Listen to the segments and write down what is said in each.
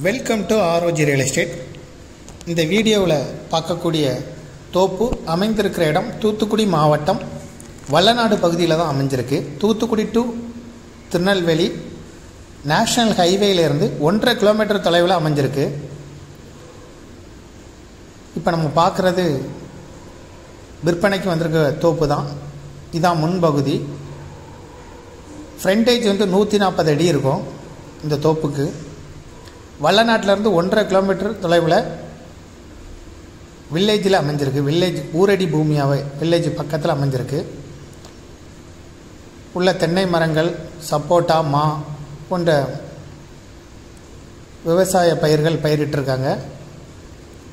Welcome to ROG real estate. இந்த வீடியோவில் பார்க்கக்கூடிய தோப்பு அமைந்திருக்கிற இடம் தூத்துக்குடி மாவட்டம் வல்லநாடு பகுதியில் தான் அமைஞ்சிருக்கு. தூத்துக்குடி டு திருநெல்வேலி நேஷ்னல் ஹைவேயிலேருந்து 1.5 கிலோமீட்டர் தொலைவில் அமைஞ்சிருக்கு. இப்போ நம்ம பார்க்குறது விற்பனைக்கு வந்திருக்க தோப்பு தான். இதான் முன்பகுதி. ஃப்ரண்டேஜ் 140 அடி இருக்கும் இந்த தோப்புக்கு. வல்லநாட்டிலேருந்து 1.5 கிலோமீட்டர் தொலைவில் வில்லேஜில் அமைஞ்சிருக்கு. வில்லேஜ் ஊரடி பூமியாகவே வில்லேஜ் பக்கத்தில் அமைஞ்சிருக்கு. உள்ள தென்னை மரங்கள், சப்போட்டா, மா போன்ற விவசாய பயிர்கள் பயிரிட்டிருக்காங்க.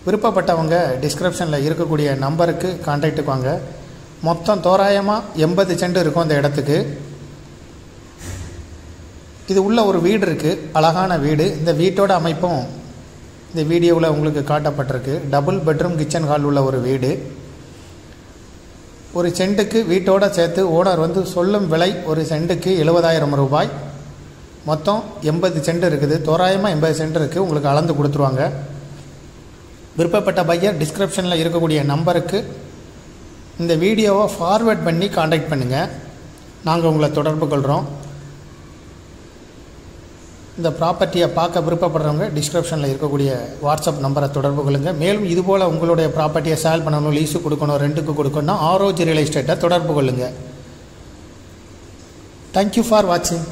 விருப்பப்பட்டவங்க டிஸ்கிரிப்ஷனில் இருக்கக்கூடிய நம்பருக்கு கான்டாக்டுக்கு வாங்க. மொத்தம் தோராயமாக 80 சென்ட் இருக்கும் அந்த இடத்துக்கு. இது உள்ள ஒரு வீடு இருக்குது, அழகான வீடு. இந்த வீட்டோட அமைப்பும் இந்த வீடியோவில் உங்களுக்கு காட்டப்பட்டிருக்கு. டபுள் பெட்ரூம் கிச்சன் ஹால் உள்ள ஒரு வீடு. ஒரு சென்ட்டுக்கு வீட்டோட சேர்த்து ஓனர் சொல்லும் விலை ஒரு சென்ட்டுக்கு 70,000 ரூபாய். மொத்தம் 80 சென்ட் இருக்குது. தோராயமாக 80 சென்ட் இருக்குது. உங்களுக்கு அளந்து கொடுத்துருவாங்க. விருப்பப்பட்ட பையர் டிஸ்கிரிப்ஷனில் இருக்கக்கூடிய நம்பருக்கு இந்த வீடியோவை ஃபார்வேர்ட் பண்ணி கான்டாக்ட் பண்ணுங்கள். நாங்கள் உங்களை தொடர்பு கொள்கிறோம். இந்த ப்ராப்பர்ட்டியை பார்க்க விருப்பப்படுறவங்க டிஸ்கிரிப்ஷனில் இருக்கக்கூடிய வாட்ஸ்அப் நம்பரை தொடர்பு கொள்ளுங்கள். மேலும் இதுபோல் உங்களுடைய ப்ராப்பர்ட்டியை சேல் பண்ணணும், லீஸு கொடுக்கணும், ரெண்ட்டுக்கு கொடுக்கணும்னா ஆர்ஓஜி ரியல் எஸ்டேட்டை தொடர்பு கொள்ளுங்கள். தேங்க்யூ ஃபார் வாட்சிங்.